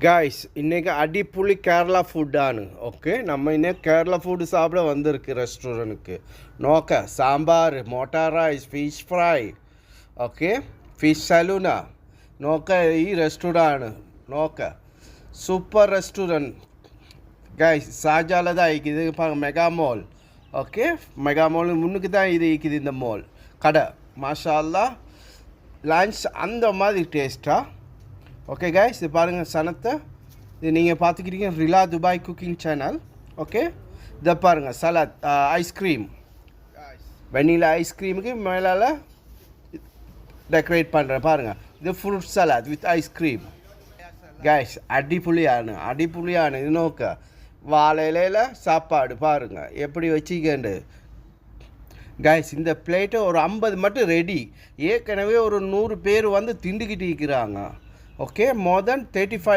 guys இன்றைக்கி அடிப்புளி Kerala ஃபுட்டானு okay நம்ம இன்னைக்கு கேரளா ஃபுட்டு சாப்பிட வந்திருக்கு ரெஸ்டாரண்ட்டுக்கு நோக்க சாம்பார் மோட்டா rice fish fry okay fish சலூனா நோக்க ಈ ರೆಸ್ಟೋರೆಂಟ್ ನೋಕ ಸೂಪರ್ ರೆಸ್ಟೋರೆಂಟ್ கைஸ் ஷாஜால தான் இருக்குது பாருங்க mega mall okay mega mall முன்னுக்கு தான் இது இருக்குது இந்த மால் கடை மாஷா அல்லாஹ் லன்ச் அந்த மாதிரி டேஸ்ட்டாக ஓகே கைஸ் இது பாருங்கள் சனத்தை இது நீங்கள் பார்த்துக்கிட்டீங்க ரிலா துபாய் குக்கிங் சேனல் ஓகே இதை பாருங்கள் சலாத் ஐஸ்கிரீம் வெண்ணிலா ஐஸ்கிரீமுக்கு மேலால் டெக்கரேட் பண்ணுறேன் பாருங்கள் இது fruit salad with ice cream guys அடிப்புளியான இது நோக்க வாழை இலையில் சாப்பாடு பாருங்கள் எப்படி வச்சுக்கண்டு கைஸ் இந்த பிளேட்டை ஒரு 50 மட்டும் ரெடி ஏற்கனவே ஒரு 100 பேர் வந்து திண்டுக்கிட்டு இருக்கிறாங்க ஓகே மோர் தென் 35